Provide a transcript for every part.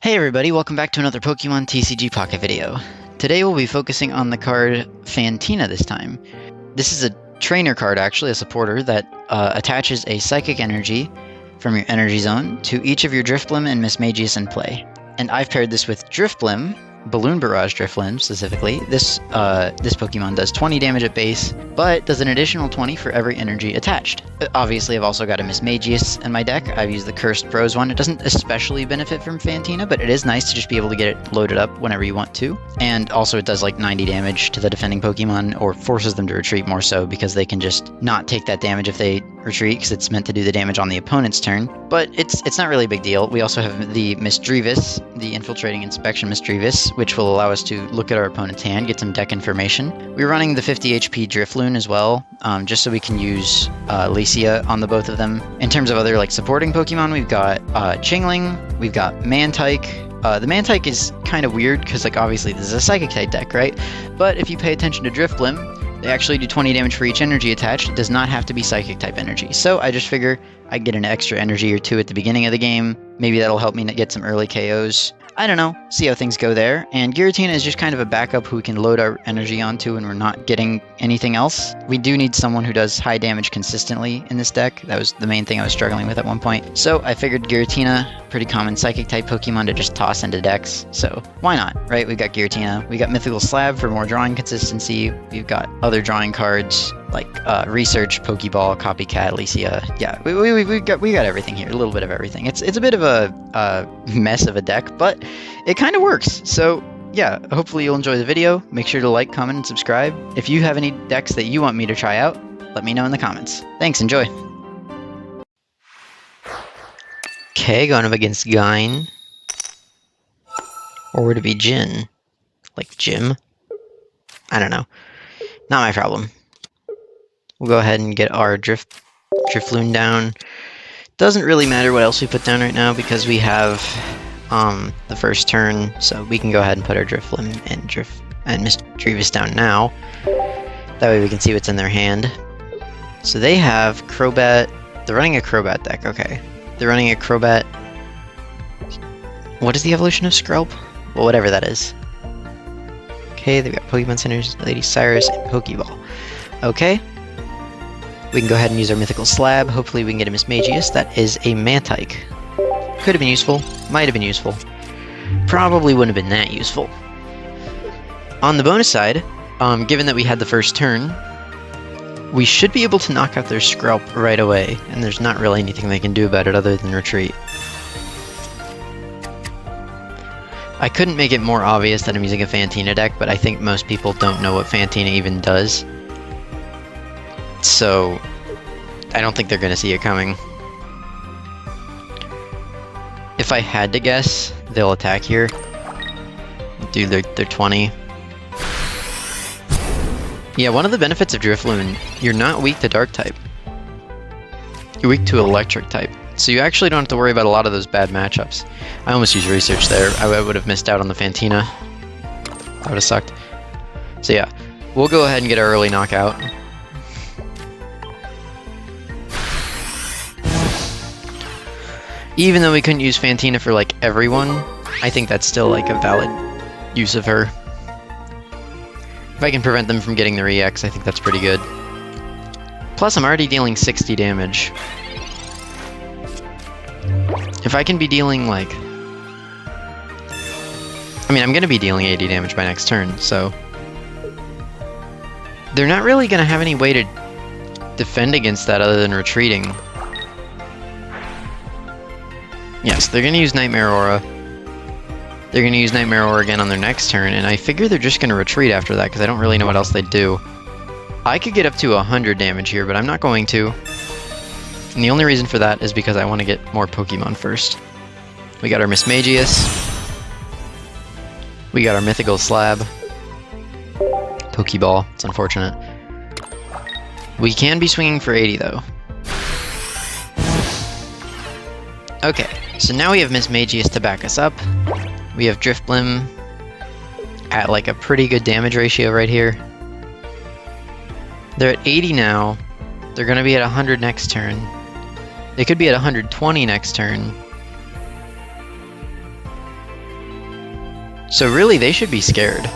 Hey everybody, welcome back to another Pokemon TCG Pocket video. Today we'll be focusing on the card Fantina this time. This is a trainer card, actually, a supporter, that attaches a Psychic Energy from your Energy Zone to each of your Drifblim and Mismagius in play. And I've paired this with Drifblim, Balloon Barrage Drifloon specifically. This Pokemon does 20 damage at base, but does an additional 20 for every energy attached. Obviously, I've also got a Mismagius in my deck. I've used the Cursed Bros one. It doesn't especially benefit from Fantina, but it is nice to just be able to get it loaded up whenever you want to. And also it does like 90 damage to the defending Pokemon, or forces them to retreat more so, because they can just not take that damage if they retreat, because it's meant to do the damage on the opponent's turn. But it's not really a big deal. We also have the Misdreavus, the Infiltrating Inspection Misdreavus, which will allow us to look at our opponent's hand, get some deck information. We're running the 50 HP Drifloon as well, just so we can use Lycia on the both of them. In terms of other like supporting Pokemon, we've got Chingling, we've got Mantyke. The Mantyke is kind of weird because, like, obviously this is a Psychic type deck, right? But if you pay attention to Drifblim, they actually do 20 damage for each energy attached. It does not have to be Psychic type energy. So I just figure I get an extra energy or two at the beginning of the game. Maybe that'll help me get some early KOs. I don't know, see how things go there. And Giratina is just kind of a backup who we can load our energy onto when we're not getting anything else. We do need someone who does high damage consistently in this deck. That was the main thing I was struggling with at one point. So I figured Giratina, pretty common Psychic type Pokemon to just toss into decks. So why not, right? We've got Giratina. We got Mythical Slab for more drawing consistency. We've got other drawing cards like Research, Pokeball, Copycat, Lycia. Yeah, we got everything here, a little bit of everything. It's a bit of a mess of a deck, but it kind of works. So yeah, hopefully you'll enjoy the video. Make sure to like, comment, and subscribe. If you have any decks that you want me to try out, let me know in the comments. Thanks, enjoy. Okay, going up against Gyne. Or would it be Jin? Like Jim? I don't know. Not my problem. We'll go ahead and get our Drifloon down. Doesn't really matter what else we put down right now because we have the first turn, so we can go ahead and put our Drifblim and Misdreavus down now. That way we can see what's in their hand. So they have Crobat. They're running a Crobat deck, okay. They're running a Crobat. What is the evolution of Skrelp? Well, whatever that is. Okay, they've got Pokemon Centers, Lady Cyrus, and Pokeball. Okay. We can go ahead and use our Mythical Slab. Hopefully we can get a Mismagius. That is a Mantyke. Could have been useful. Might have been useful. Probably wouldn't have been that useful. On the bonus side, given that we had the first turn, we should be able to knock out their Skrelp right away, and there's not really anything they can do about it other than retreat. I couldn't make it more obvious that I'm using a Fantina deck, but I think most people don't know what Fantina even does. So, I don't think they're going to see it coming. If I had to guess, they'll attack here. Do their 20. Yeah, one of the benefits of Drifloon, you're not weak to Dark type. You're weak to Electric type. So you actually don't have to worry about a lot of those bad matchups. I almost used Research there. I would have missed out on the Fantina. That would have sucked. So yeah, we'll go ahead and get our early knockout. Even though we couldn't use Fantina for, like, everyone, I think that's still, like, a valid use of her. If I can prevent them from getting their EX, I think that's pretty good. Plus, I'm already dealing 60 damage. If I can be dealing, like... I mean, I'm going to be dealing 80 damage by next turn, so... They're not really going to have any way to defend against that other than retreating. Yes, they're going to use Nightmare Aura. They're going to use Nightmare Aura again on their next turn, and I figure they're just going to retreat after that, because I don't really know what else they'd do. I could get up to 100 damage here, but I'm not going to. And the only reason for that is because I want to get more Pokemon first. We got our Mismagius. We got our Mythical Slab. Pokeball. It's unfortunate. We can be swinging for 80, though. Okay, so now we have Mismagius to back us up. We have Drifblim at like a pretty good damage ratio right here. They're at 80 now. They're going to be at 100 next turn. They could be at 120 next turn. So really, they should be scared.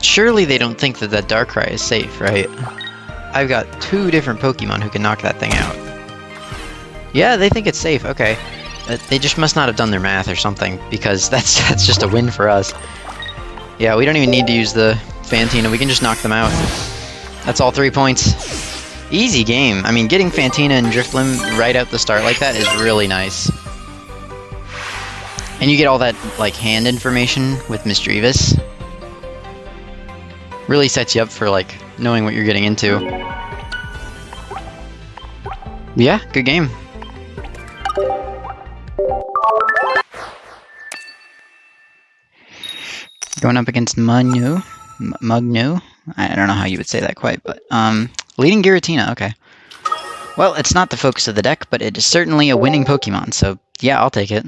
Surely they don't think that that Darkrai is safe, right? I've got 2 different Pokemon who can knock that thing out. Yeah, they think it's safe, okay. They just must not have done their math or something, because that's just a win for us. Yeah, we don't even need to use the Fantina, we can just knock them out. That's all 3 points. Easy game. I mean, getting Fantina and Drifblim right out the start like that is really nice. And you get all that, like, hand information with Mismagius. Really sets you up for, like, knowing what you're getting into. Yeah, good game. Going up against Mugnu. I don't know how you would say that quite, but, leading Giratina, okay. Well, it's not the focus of the deck, but it is certainly a winning Pokemon, so yeah, I'll take it.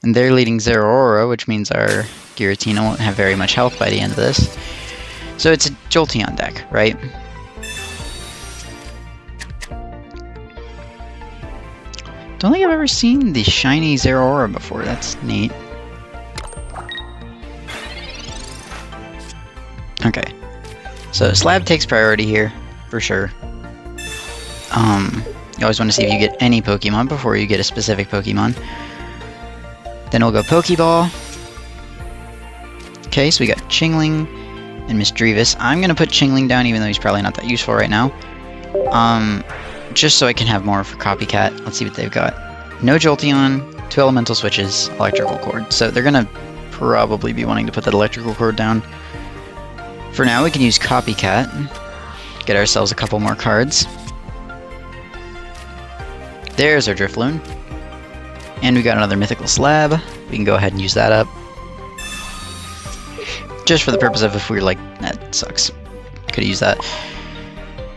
And they're leading Zeraora, which means our Giratina won't have very much health by the end of this. So it's a Jolteon deck, right? Don't think I've ever seen the shiny Zeraora before, that's neat. Okay, so Slab takes priority here, for sure. You always want to see if you get any Pokemon before you get a specific Pokemon. Then we'll go Pokeball. Okay, so we got Chingling and Mismagius. I'm going to put Chingling down even though he's probably not that useful right now. Just so I can have more for Copycat. Let's see what they've got. No Jolteon, 2 Elemental Switches, Electrical Cord. So they're going to probably be wanting to put that Electrical Cord down. For now, we can use Copycat. Get ourselves a couple more cards. There's our Drifloon. And we got another Mythical Slab. We can go ahead and use that up. Just for the purpose of if we were like, that sucks. Could use that.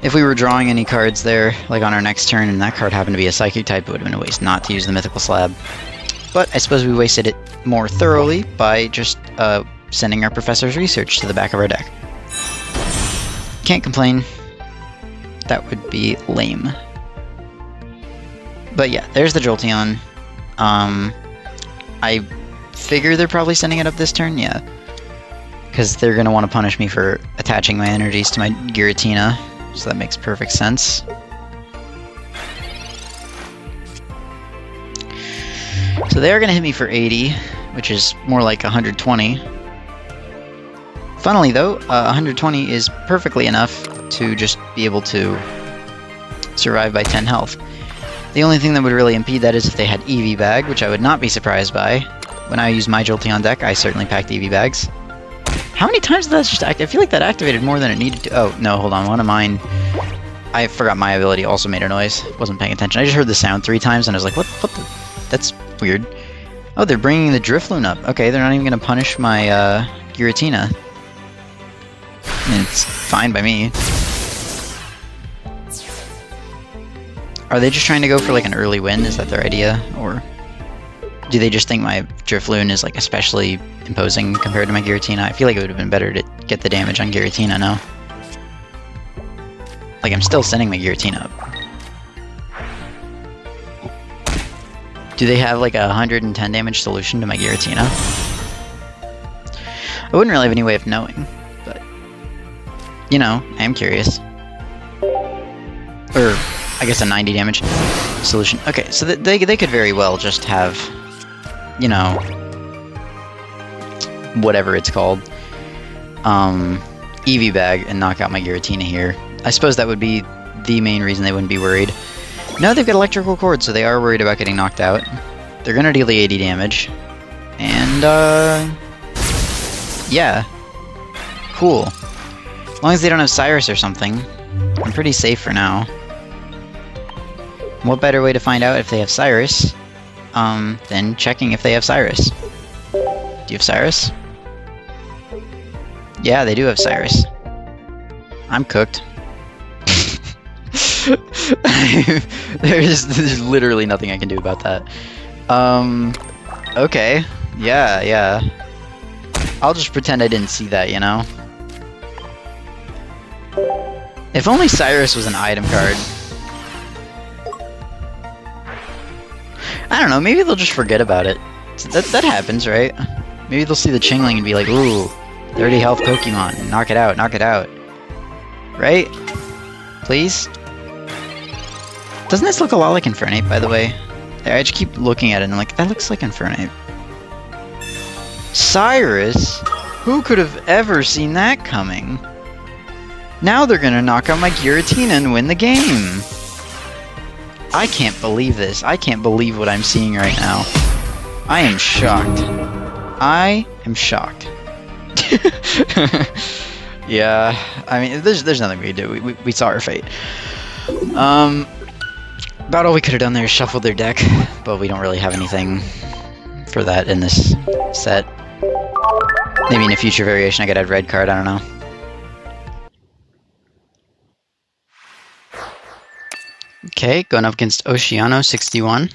If we were drawing any cards there, like on our next turn, and that card happened to be a Psychic type, it would have been a waste not to use the Mythical Slab. But I suppose we wasted it more thoroughly by just sending our Professor's Research to the back of our deck. Can't complain. That would be lame. But yeah, there's the Jolteon. I figure they're probably sending it up this turn, yeah. Because they're going to want to punish me for attaching my energies to my Giratina. So that makes perfect sense. So they are going to hit me for 80, which is more like 120. Funnily though, 120 is perfectly enough to just be able to survive by 10 health. The only thing that would really impede that is if they had EV Bag, which I would not be surprised by. When I use my Jolteon deck, I certainly packed EV Bags. How many times did that just act? I feel like that activated more than it needed to. Oh, no, hold on. One of mine... I forgot my ability also made a noise. Wasn't paying attention. I just heard the sound 3 times and I was like, what the... That's weird. Oh, they're bringing the Drifloon up. Okay, they're not even going to punish my Giratina. It's fine by me. Are they just trying to go for like an early win? Is that their idea? Or do they just think my Drifloon is like especially imposing compared to my Giratina? I feel like it would have been better to get the damage on Giratina, no? Like I'm still sending my Giratina up. Do they have like a 110 damage solution to my Giratina? I wouldn't really have any way of knowing, but you know, I am curious. Or I guess a 90 damage solution. Okay, so they could very well just have, you know, whatever it's called, EV Bag and knock out my Giratina here. I suppose that would be the main reason they wouldn't be worried. No, they've got Electrical Cord, so they are worried about getting knocked out. They're gonna deal the 80 damage. And, yeah. Cool. As long as they don't have Cyrus or something, I'm pretty safe for now. What better way to find out if they have Cyrus, than checking if they have Cyrus? Do you have Cyrus? Yeah, they do have Cyrus. I'm cooked. There's literally nothing I can do about that. Okay. Yeah. I'll just pretend I didn't see that, you know? If only Cyrus was an item card. I don't know, maybe they'll just forget about it. That happens, right? Maybe they'll see the Chingling and be like, ooh, 30 health Pokemon, knock it out, knock it out. Right? Please? Doesn't this look a lot like Infernape, by the way? I just keep looking at it and I'm like, that looks like Infernape. Cyrus? Who could have ever seen that coming? Now they're gonna knock out my Giratina and win the game! I can't believe this. I can't believe what I'm seeing right now. I am shocked. I am shocked. Yeah, I mean, there's nothing we can do. We saw our fate. About all we could have done there is shuffled their deck, but we don't really have anything for that in this set. Maybe in a future variation I could add red card, I don't know. Okay, going up against Oceano 61.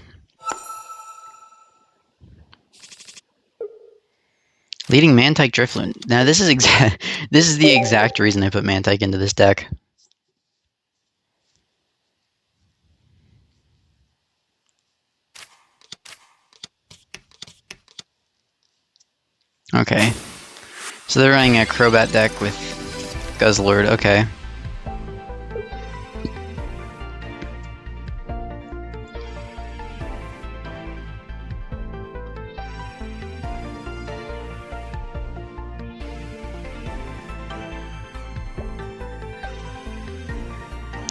Leading Mantyke Drifloon. Now this is the exact reason I put Mantyke into this deck. Okay. So they're running a Crobat deck with Guzzlord, okay.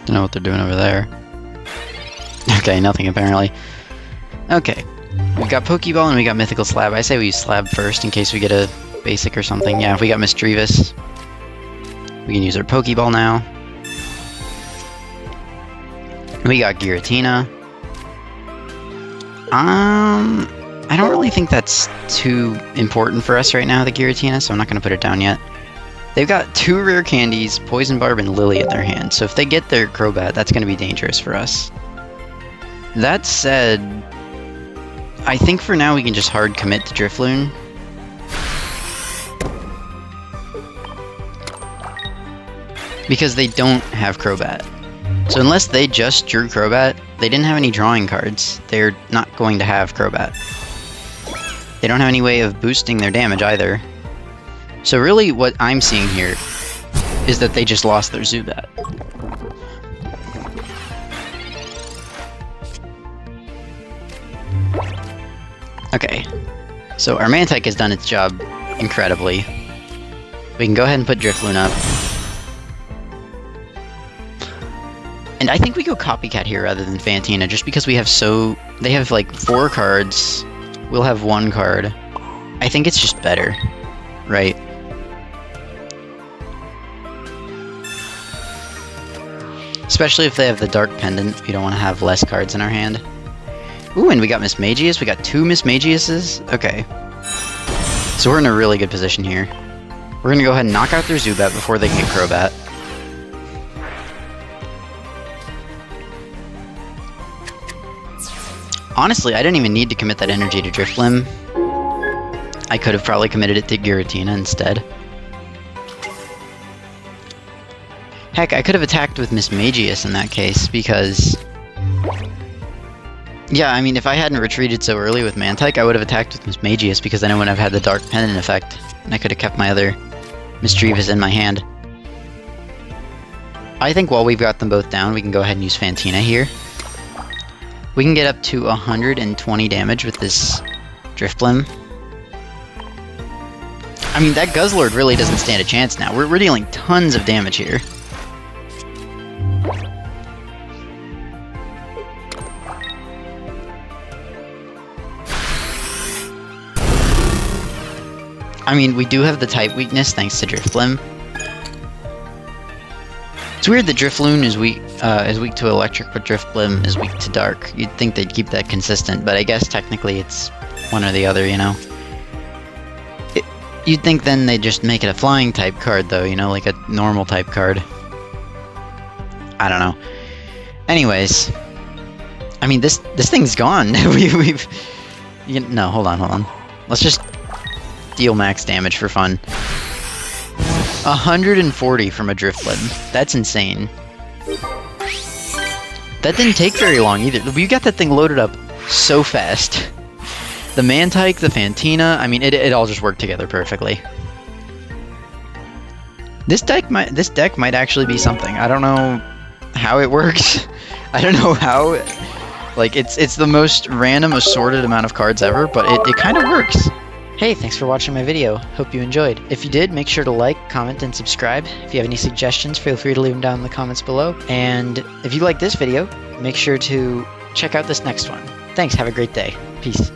Don't know what they're doing over there. Okay, nothing apparently. Okay. We got Pokeball and we got Mythical Slab. I say we use Slab first in case we get a basic or something. Yeah, if we got Misdreavus, we can use our Pokeball now. We got Giratina. I don't really think that's too important for us right now, the Giratina, so I'm not going to put it down yet. They've got 2 rare candies, Poison Barb and Lily in their hand, so if they get their Crobat, that's going to be dangerous for us. That said, I think for now we can just hard commit to Drifloon. Because they don't have Crobat. So unless they just drew Crobat, they didn't have any drawing cards. They're not going to have Crobat. They don't have any way of boosting their damage either. So really what I'm seeing here is that they just lost their Zubat. Okay, so our Mantyke has done its job incredibly. We can go ahead and put Drifloon up. And I think we go Copycat here rather than Fantina, just because we have they have like 4 cards, we'll have 1 card. I think it's just better, right? Especially if they have the Dark Pendant, we don't want to have less cards in our hand. Ooh, and we got Mismagius. We got 2 Mismagiuses. Okay. So we're in a really good position here. We're going to go ahead and knock out their Zubat before they can get Crobat. Honestly, I didn't even need to commit that energy to Drifblim. I could have probably committed it to Giratina instead. Heck, I could have attacked with Mismagius in that case, because... Yeah, I mean, if I hadn't retreated so early with Mantyke, I would have attacked with Mismagius, because then I wouldn't have had the Dark Pendant effect, and I could have kept my other Misdreavus in my hand. I think while we've got them both down, we can go ahead and use Fantina here. We can get up to 120 damage with this Drifblim. I mean, that Guzzlord really doesn't stand a chance now. We're dealing tons of damage here. I mean, we do have the type weakness thanks to Drifblim. It's weird that Drifloon is weak to electric, but Drifblim is weak to dark. You'd think they'd keep that consistent, but I guess technically it's one or the other, you know? You'd think then they'd just make it a flying type card, though, you know, like a normal type card. I don't know. Anyways, I mean, this thing's gone. No, hold on. Let's just deal max damage for fun. 140 from a Drifblim. That's insane. That didn't take very long either. We got that thing loaded up so fast. The Mantyke, the Fantina, I mean, it all just worked together perfectly. This deck might actually be something. I don't know how it works. I don't know how. Like, it's the most random assorted amount of cards ever, but it kind of works. Hey, thanks for watching my video. Hope you enjoyed. If you did, make sure to like, comment, and subscribe. If you have any suggestions, feel free to leave them down in the comments below. And if you like this video, make sure to check out this next one. Thanks, have a great day. Peace.